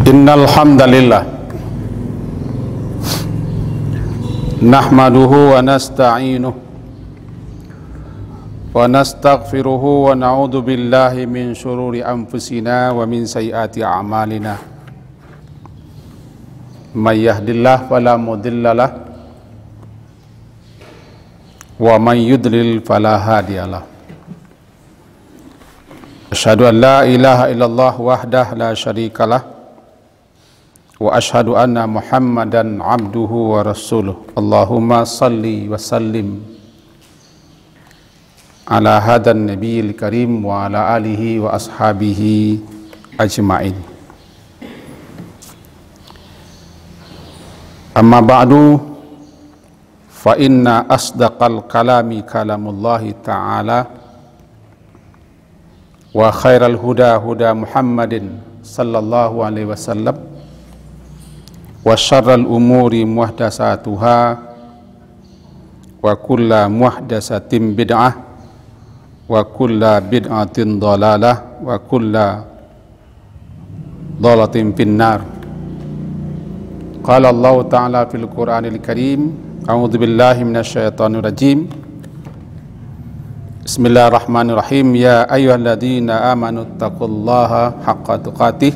Innal hamdalillah nahmaduhu wa nasta'inuhu wa nastaghfiruhu wa na'udzu billahi min syururi anfusina wa min sayyiati a'malina. May yahdihillahu fala mudhillalah wa may yudlil fala hadiyalah. Asyhadu an la ilaha illallah wahdahu la syarikalah wa asyhadu anna Muhammadan abduhu wa rasuluh. Allahumma salli wa sallim ala hadan nabiyil karim wa ala alihi wa ashabihi ajma'in. Amma ba'du, fa inna asdaqal kalami kalamullahi ta'ala wa khairal huda huda Muhammadin sallallahu alaihi wasallam wa syarral umuri muhdasatuha wa kulla muhdasatin bid'ah wa kulla bid'atin dhalalah wa kulla dhalatin finnar. Qala Allah ta'ala fil Qur'anil Karim, a'udzu billahi minasyaitonir rajim. Bismillahirrahmanirrahim. Ya ayyuhalladzina amanu taqullaha haqqa tuqatih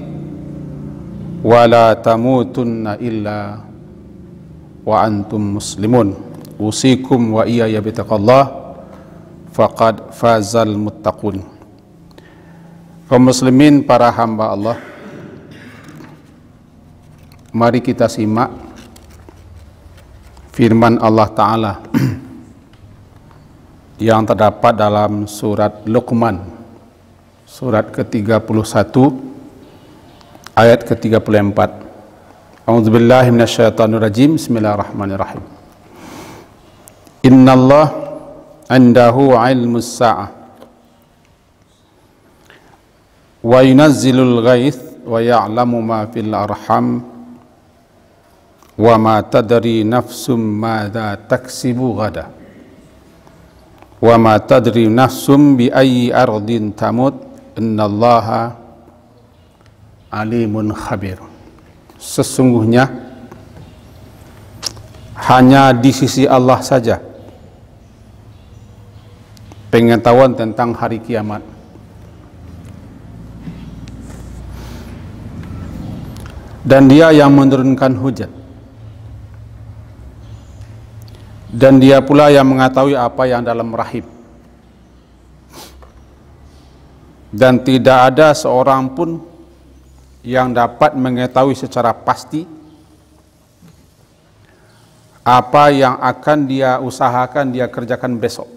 wa la tamutunna illa wa antum muslimun. Usikum wa iyaya bitaqallah faqad fazal muttaqun. Kaum muslimin, para hamba Allah, mari kita simak firman Allah Ta'ala yang terdapat dalam surat Luqman, surat ke-31 ayat ke-34. A'udzubillahi minasyaitonir rajim. Bismillahirrahmanirrahim. Innallaha 'indahu 'ilmus sa'ah wa yunazzilul ghaits wa ya'lamu ma fil arham wa ma tadri nafsum madza taksibu ghada wa ma tadri nafsum bi ayyi ardin tamut innallaha alimun khabir. Sesungguhnya hanya di sisi Allah saja pengetahuan tentang hari kiamat, dan Dia yang menurunkan hujan, dan Dia pula yang mengetahui apa yang dalam rahim, dan tidak ada seorang pun yang dapat mengetahui secara pasti apa yang akan dia usahakan, dia kerjakan besok,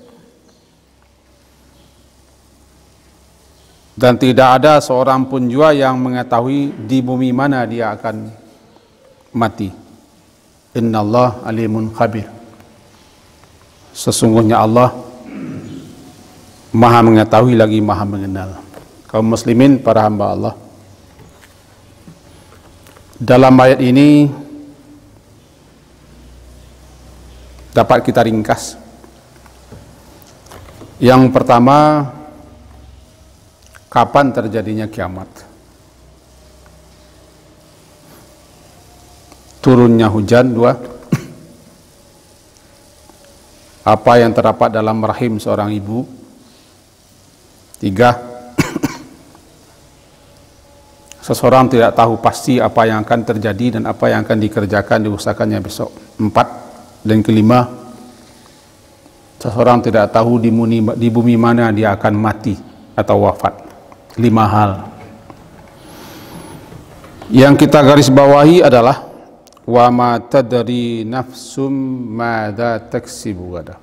dan tidak ada seorang pun juga yang mengetahui di bumi mana dia akan mati. Innallaha alimun khabir. Sesungguhnya Allah Maha mengetahui lagi Maha mengenal. Kaum muslimin, para hamba Allah, dalam ayat ini dapat kita ringkas. Yang pertama, kapan terjadinya kiamat? Turunnya hujan. Dua, apa yang terdapat dalam rahim seorang ibu. Tiga, seseorang tidak tahu pasti apa yang akan terjadi dan apa yang akan dikerjakan, diusahakannya besok. Empat, dan kelima, seseorang tidak tahu di bumi mana dia akan mati atau wafat. 5 hal. Yang kita garis bawahi adalah wa ma tadri nafsum madza taksibu gada,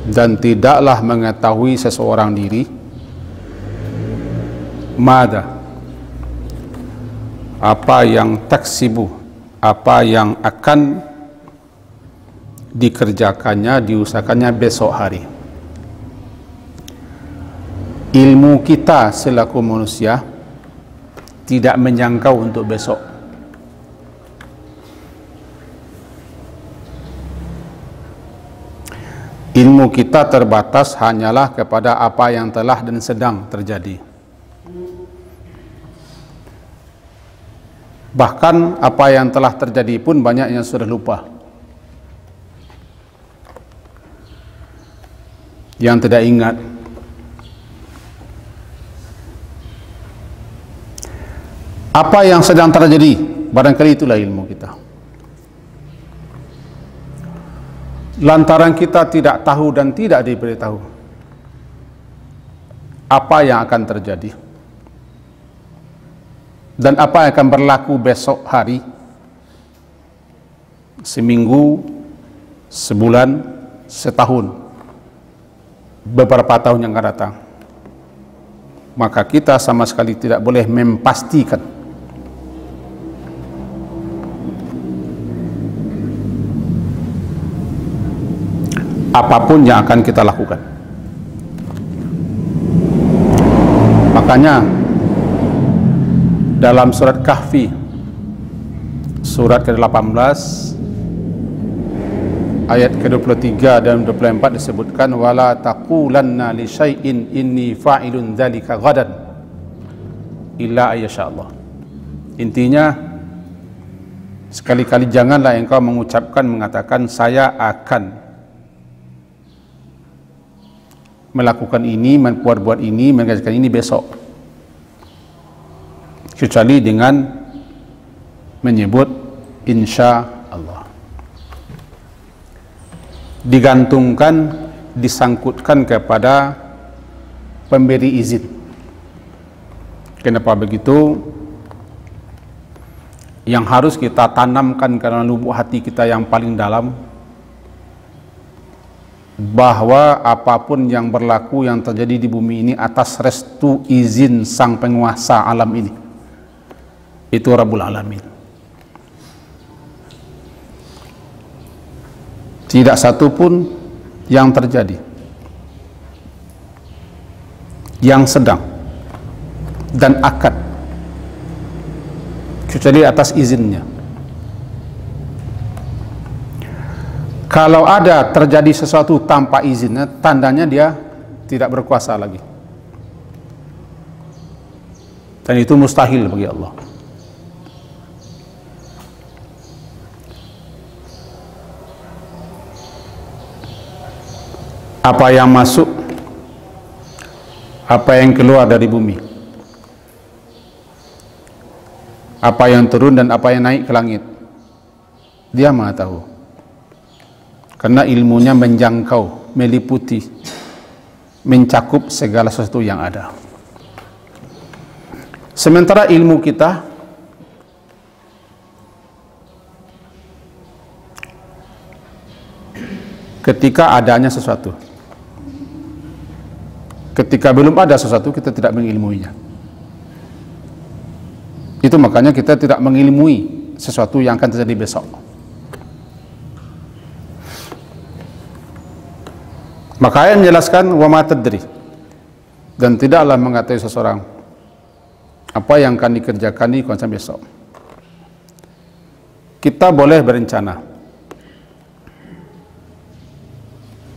dan tidaklah mengetahui seseorang diri mada, apa yang taksibu, apa yang akan dikerjakannya, diusahakannya besok hari. Ilmu kita selaku manusia tidak menjangkau untuk besok. Ilmu kita terbatas hanyalah kepada apa yang telah dan sedang terjadi. Bahkan apa yang telah terjadi pun banyak yang sudah lupa, yang tidak ingat. Apa yang sedang terjadi, barangkali itulah ilmu kita. Lantaran kita tidak tahu dan tidak diberitahu apa yang akan terjadi dan apa yang akan berlaku besok hari, seminggu, sebulan, setahun, beberapa tahun yang akan datang, maka kita sama sekali tidak boleh memastikan apapun yang akan kita lakukan. Makanya dalam surat Kahfi, surat ke-18 ayat ke-23 dan 24 disebutkan, wala taqulanna li syai'in inni fa'ilun dzalika ghadan illa ayyasha Allah. Intinya, sekali-kali janganlah engkau mengatakan saya akan melakukan ini, membuat ini, mengerjakan ini besok, kecuali dengan menyebut insya Allah. Digantungkan, disangkutkan kepada pemberi izin. Kenapa begitu? Yang harus kita tanamkan karena lubuk hati kita yang paling dalam, bahwa apapun yang berlaku, yang terjadi di bumi ini atas restu izin sang penguasa alam ini, itu Rabbul Alamin. Tidak satu pun yang terjadi, yang sedang dan akan, kecuali atas izinnya. Kalau ada terjadi sesuatu tanpa izinnya, tandanya dia tidak berkuasa lagi, dan itu mustahil bagi Allah. Apa yang masuk, apa yang keluar dari bumi, apa yang turun dan apa yang naik ke langit, Dia Maha tahu. Karena ilmunya menjangkau, meliputi, mencakup segala sesuatu yang ada. Sementara ilmu kita ketika adanya sesuatu, ketika belum ada sesuatu kita tidak mengilmuinya. Itu makanya kita tidak mengilmui sesuatu yang akan terjadi besok. Maka ayat menjelaskan wa ma tadri, dan tidaklah mengetahui seseorang apa yang akan dikerjakan di konsen besok. Kita boleh berencana,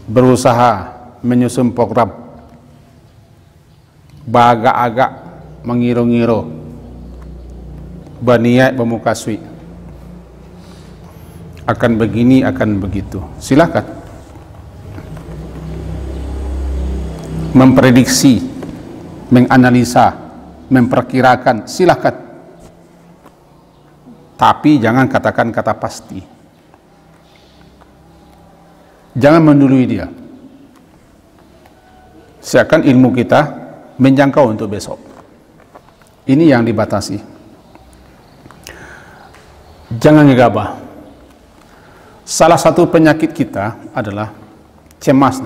berusaha menyusun program, bagak-agak mengiru-ngiru, berniat bermukaswi, akan begini, akan begitu. Silakan. Memprediksi, menganalisa, memperkirakan, silakan. Tapi jangan katakan kata pasti. Jangan mendului dia. Seakan ilmu kita menjangkau untuk besok. Ini yang dibatasi. Jangan gegabah. Salah satu penyakit kita adalah cemas.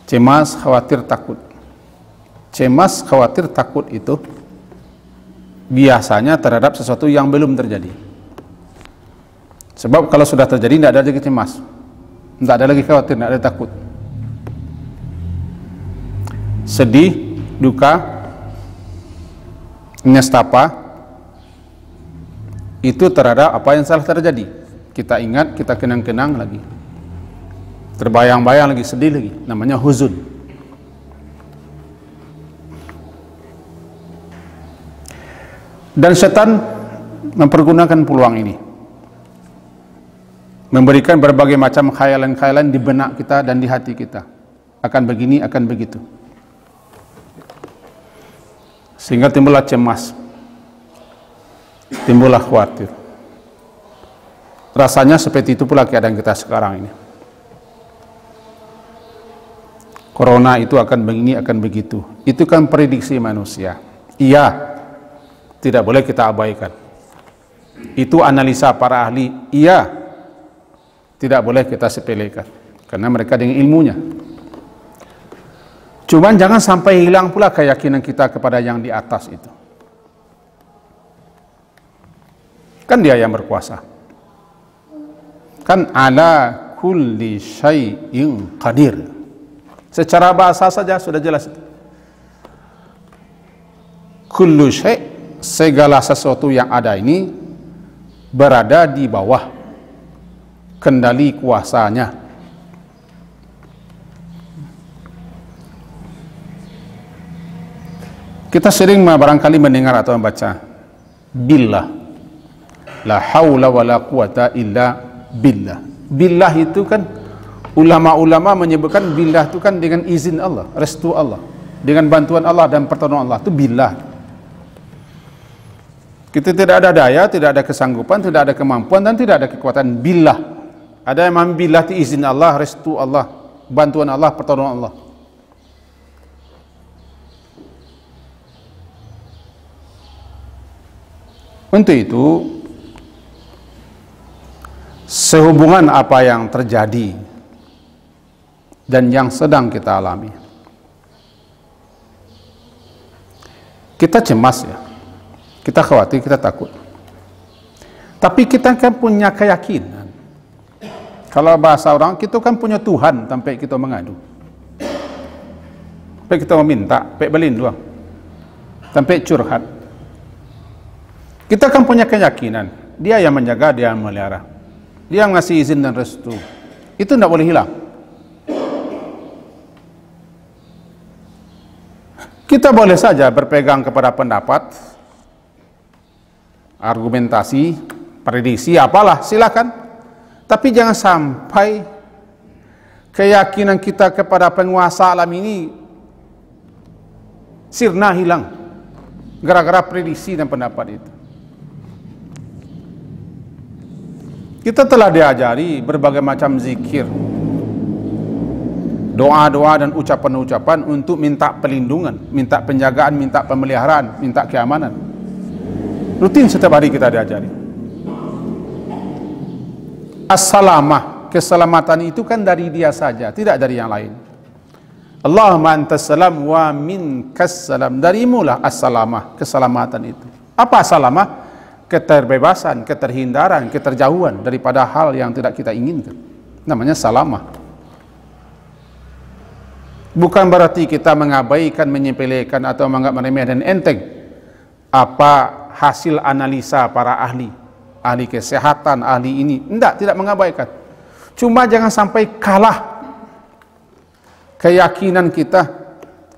Cemas, khawatir, takut. Cemas, khawatir, takut itu biasanya terhadap sesuatu yang belum terjadi. Sebab kalau sudah terjadi tidak ada lagi cemas, tidak ada lagi khawatir, tidak ada takut. Sedih, duka, nestapa itu terhadap apa yang salah terjadi. Kita ingat, kita kenang-kenang lagi, terbayang-bayang lagi, sedih lagi, namanya huzun. Dan setan mempergunakan peluang ini, memberikan berbagai macam khayalan-khayalan di benak kita dan di hati kita, akan begini, akan begitu, sehingga timbullah cemas, timbullah khawatir. Rasanya seperti itu pula keadaan kita sekarang ini. Corona itu akan begini, akan begitu. Itu kan prediksi manusia. Iya, tidak boleh kita abaikan. Itu analisa para ahli. Iya, tidak boleh kita sepelekan, karena mereka dengan ilmunya. Cuman jangan sampai hilang pula keyakinan kita kepada yang di atas itu. Kan dia yang berkuasa. Kan ala kulli syai'in qadir. Secara bahasa saja sudah jelas. Kullu syai', segala sesuatu yang ada ini berada di bawah kendali kuasanya. Kita sering barangkali mendengar atau membaca billah, la haula wala quwata illa billah. Billah itu kan ulama-ulama menyebutkan billah itu kan dengan izin Allah, restu Allah, dengan bantuan Allah dan pertolongan Allah, itu billah. Kita tidak ada daya, tidak ada kesanggupan, tidak ada kemampuan, dan tidak ada kekuatan. Billah, ada yang billah itu izin Allah, restu Allah, bantuan Allah, pertolongan Allah. Untuk itu, sehubungan apa yang terjadi dan yang sedang kita alami, kita cemas ya, kita khawatir, kita takut. Tapi kita kan punya keyakinan. Kalau bahasa orang, kita kan punya Tuhan sampai kita mengadu, sampai kita meminta, sampai berlindung, sampai curhat. Kita kan punya keyakinan, dia yang menjaga, dia yang memelihara, dia yang ngasih izin dan restu. Itu tidak boleh hilang. Kita boleh saja berpegang kepada pendapat, argumentasi, prediksi, apalah, silakan. Tapi jangan sampai keyakinan kita kepada penguasa alam ini sirna, hilang gara-gara prediksi dan pendapat itu. Kita telah diajari berbagai macam zikir, doa-doa dan ucapan-ucapan untuk minta perlindungan, minta penjagaan, minta pemeliharaan, minta keamanan. Rutin setiap hari kita diajari. As-salamah, keselamatan itu kan dari dia saja, tidak dari yang lain. Allahumma antas salam wa minkas salam. Darimulah as-salamah, keselamatan itu. Apa as-salamah? Keterbebasan, keterhindaran, keterjauhan daripada hal yang tidak kita inginkan. Namanya salamah. Bukan berarti kita mengabaikan, menyepelekan atau menganggap remeh dan enteng apa hasil analisa para ahli, ahli kesehatan, ahli ini. Tidak mengabaikan. Cuma jangan sampai kalah keyakinan kita,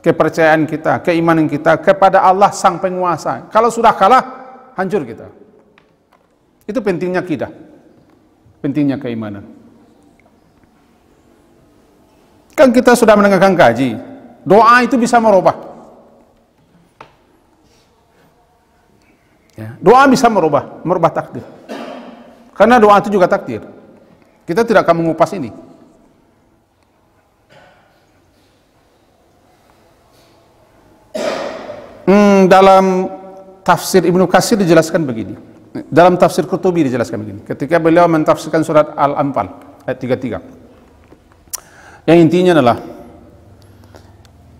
kepercayaan kita, keimanan kita kepada Allah sang penguasa. Kalau sudah kalah, hancur kita. Itu pentingnya akidah, pentingnya keimanan. Kan kita sudah mendengarkan kaji, doa itu bisa merubah. Ya, doa bisa merubah takdir. Karena doa itu juga takdir. Kita tidak akan mengupas ini. Dalam tafsir Ibnu Katsir dijelaskan begini. Dalam tafsir Qurtubi dijelaskan begini. Ketika beliau mentafsirkan surat Al-Anfal ayat 33. Yang intinya adalah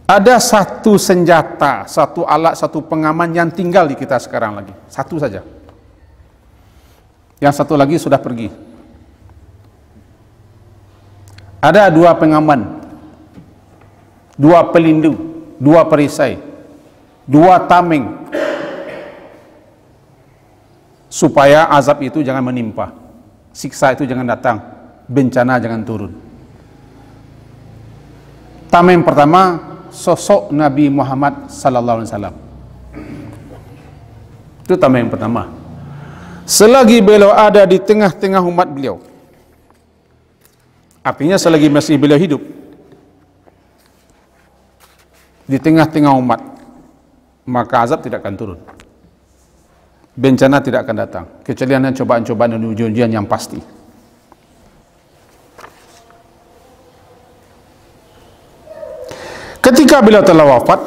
ada satu senjata, satu alat, satu pengaman yang tinggal di kita sekarang lagi. Satu saja. Yang satu lagi sudah pergi. Ada dua pengaman, dua pelindung, dua perisai, dua tameng, supaya azab itu jangan menimpa, siksa itu jangan datang, bencana jangan turun. Tameng pertama, sosok Nabi Muhammad sallallahu alaihi wasallam. Itu tameng pertama. selagi beliau ada di tengah-tengah umat beliau, artinya selagi masih beliau hidup di tengah-tengah umat, maka azab tidak akan turun, bencana tidak akan datang, kecuali hanya cobaan-cobaan dan ujian-ujian yang pasti. Ketika beliau telah wafat,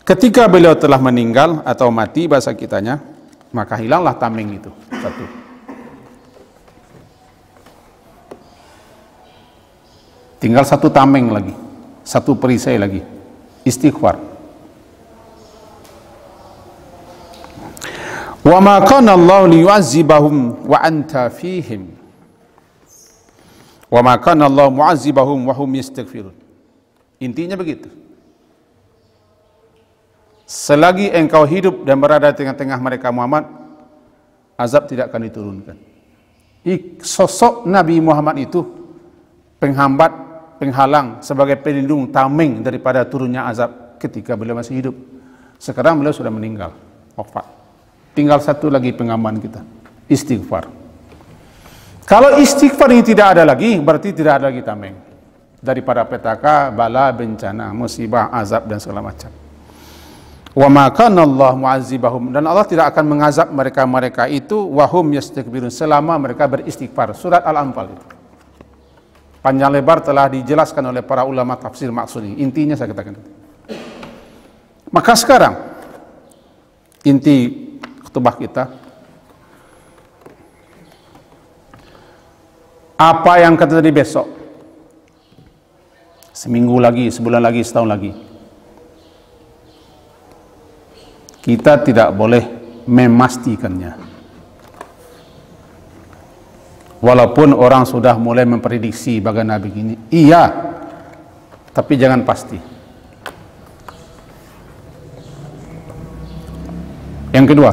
ketika beliau telah meninggal atau mati bahasa kitanya, maka hilanglah tameng itu. Satu. Tinggal satu tameng lagi, satu perisai lagi, istighfar. Wa ma kana Allah liyu'azzibahum wa anta fihim. Wa ma kana Allah mu'azzibahum wa hum yastaghfirun. Intinya begitu. Selagi engkau hidup dan berada di tengah-tengah mereka Muhammad, azab tidak akan diturunkan. Sosok Nabi Muhammad itu penghambat, penghalang, sebagai pelindung, tameng daripada turunnya azab ketika beliau masih hidup. Sekarang beliau sudah meninggal, wafat. Tinggal satu lagi pengaman kita, istighfar. Kalau istighfar ini tidak ada lagi, berarti tidak ada lagi tameng daripada petaka, bala, bencana, musibah, azab dan segala macam. Wa ma kana Allah mu'azzibahum, dan Allah tidak akan mengazab mereka-mereka itu wahum yastakbirun, selama mereka beristighfar. Surat Al-Anfal itu panjang lebar telah dijelaskan oleh para ulama tafsir maksud ini. Intinya saya katakan. Maka sekarang inti khutbah kita, apa yang akan terjadi besok, seminggu lagi, sebulan lagi, setahun lagi, kita tidak boleh memastikannya. Walaupun orang sudah mulai memprediksi bagaimana begini, iya, tapi jangan pasti. Yang kedua,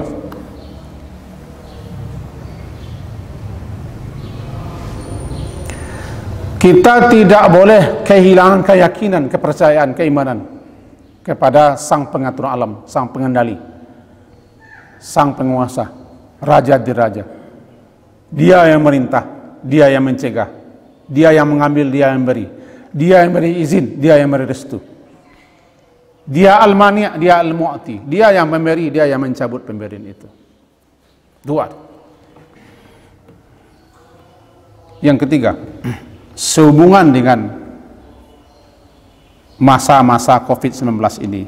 kita tidak boleh kehilangan keyakinan, kepercayaan, keimanan kepada Sang Pengatur alam, Sang Pengendali, Sang Penguasa, Raja di Raja. Dia yang merintah, Dia yang mencegah, Dia yang mengambil, Dia yang beri, Dia yang beri izin, Dia yang beri restu. Dia Al-Mani', Dia Al-Mu'ti, Dia yang memberi, Dia yang mencabut pemberian itu. Dua. Yang ketiga, sehubungan dengan masa-masa COVID-19 ini,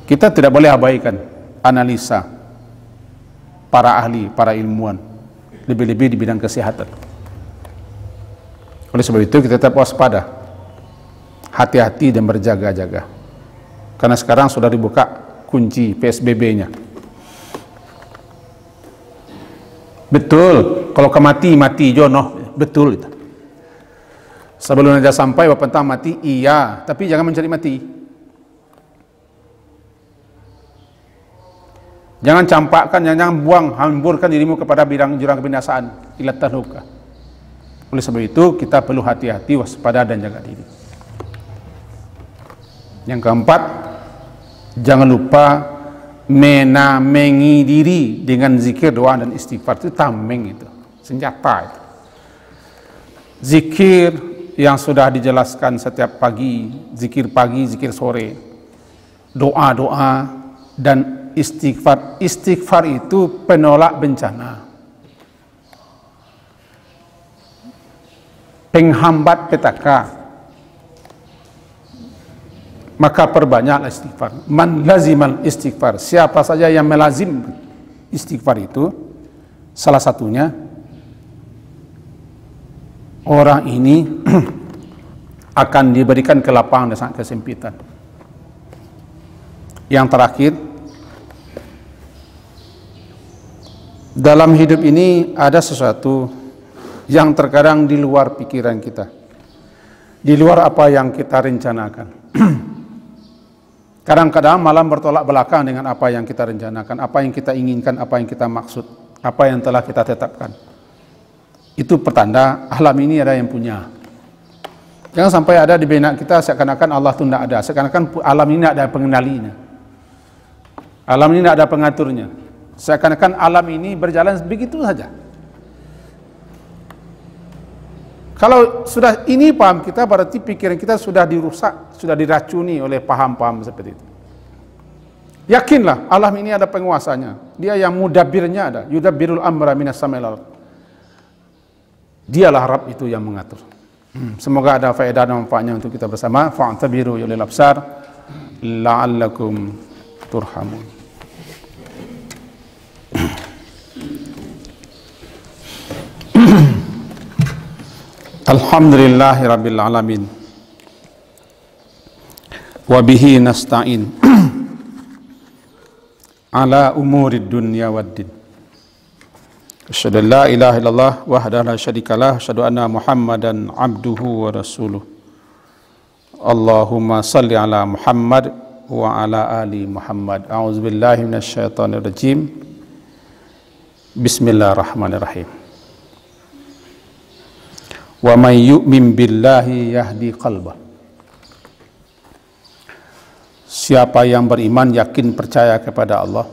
kita tidak boleh abaikan analisa para ahli, para ilmuwan, lebih-lebih di bidang kesehatan. Oleh sebab itu kita tetap waspada, hati-hati dan berjaga-jaga, karena sekarang sudah dibuka kunci PSBB-nya. Betul, kalau kemati mati jono, betul itu. Sebelum Anda sampai bapak entah mati, iya, tapi jangan mencari mati. Jangan campakkan, jangan buang, hamburkan dirimu kepada jurang kebinasaan, ila tahluka. Oleh sebab itu kita perlu hati-hati, waspada dan jaga diri. Yang keempat, jangan lupa menamengi diri dengan zikir, doa dan istighfar. Itu tameng, itu senjata itu. Zikir yang sudah dijelaskan setiap pagi, zikir pagi, zikir sore, doa-doa dan istighfar. Istighfar itu penolak bencana, penghambat petaka. Maka perbanyaklah istighfar. Man lazimal istighfar, siapa saja yang melazim istighfar itu, salah satunya orang ini akan diberikan kelapangan dan sangat kesempitan. Yang terakhir, dalam hidup ini ada sesuatu yang terkadang di luar pikiran kita, di luar apa yang kita rencanakan. Kadang-kadang malam bertolak belakang dengan apa yang kita rencanakan, apa yang kita inginkan, apa yang kita maksud, apa yang telah kita tetapkan. Itu pertanda alam ini ada yang punya. Jangan sampai ada di benak kita seakan-akan Allah itu tidak ada, seakan-akan alam ini ada pengendalinya. Alam ini tidak ada pengaturnya. Seakan-akan alam ini berjalan begitu saja. Kalau sudah ini paham kita, berarti pikiran kita sudah dirusak, sudah diracuni oleh paham-paham seperti itu. Yakinlah alam ini ada penguasanya. Dia yang mudabbirnya ada. Yudabbirul amra minas sama'il ardh. Dialah Rabb itu yang mengatur. Semoga ada faedah dan manfaatnya untuk kita bersama. Fa'tabiru ya ulil absar la'allakum turhamun. Alhamdulillahirabbil alamin. Wa bihi nasta'in ala umurid dunya waddin. Asyhadu an la ilaha illallah wahdahu la syarikalah, asyhadu anna Muhammadan abduhu wa rasuluh. Allahumma salli ala Muhammad wa ala ali Muhammad. A'udzubillahi minasyaitonir rajim. Bismillahirrahmanirrahim. Wa may yu'min billahi yahdi qalbah. Siapa yang beriman, yakin, percaya kepada Allah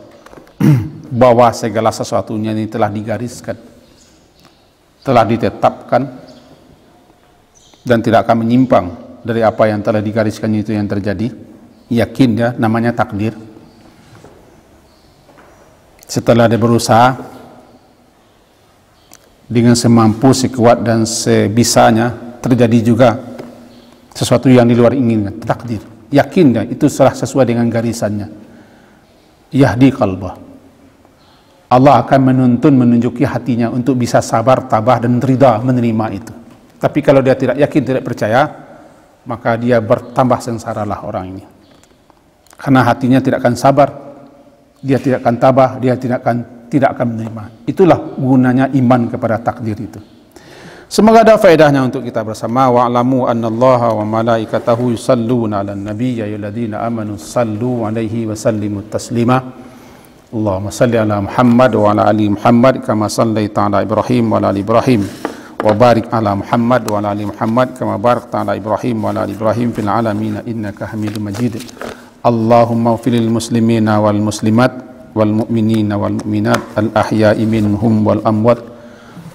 bahwa segala sesuatunya ini telah digariskan, telah ditetapkan, dan tidak akan menyimpang dari apa yang telah digariskan itu yang terjadi, yakin ya, namanya takdir. Setelah dia berusaha dengan semampu, sekuat dan sebisanya, terjadi juga sesuatu yang di luar inginkan, takdir. Yakin ya, itu salah sesuai dengan garisannya. Yahdi qalbah. Allah akan menuntun, menunjuki hatinya untuk bisa sabar, tabah dan ridha menerima itu. Tapi kalau dia tidak yakin, tidak percaya, maka dia bertambah sengsaralah orang ini. Karena hatinya tidak akan sabar, dia tidak akan tabah, dia tidak akan menerima. Itulah gunanya iman kepada takdir itu. Semoga ada faedahnya untuk kita bersama. Wa'lamu annallaha wa malaikatahu yusalluna 'alan nabiy ya ayyuhalladzina amanu sallu 'alaihi wa sallimu taslima. Allahumma salli ala Muhammad wa ala ali Muhammad kama sallaita ala Ibrahim wa ala ali Ibrahim wa barik ala Muhammad wa ala ali Muhammad kama barakta ala Ibrahim wa ala ali Ibrahim fil alamin innaka Hamidum Majid. Allahumma ighfir lil muslimina wal muslimat wal mu'minina wal mu'minat al ahya'i minhum wal amwat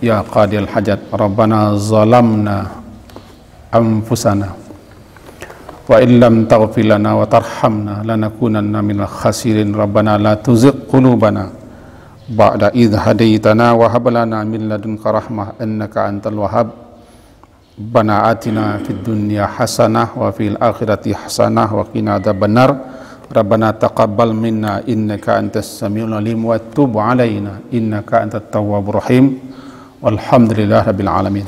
ya qadil hajat. Rabbana zalamna anfusana wa illam taghfir lana wa tarhamna lanakunanna minal khasirin. Rabbana la tuzigh qulubana ba'da idh hadaitana wa hab lana min ladunka rahmah innaka antal wahhab. Rabbana atina fid dunya hasanah wa fil akhirati hasanah wa qina adzabannar. Rabbana taqabbal minna innaka antas samiul alim wa tub alaina innaka antat tawwabur rahim. Walhamdulillah rabbil alamin.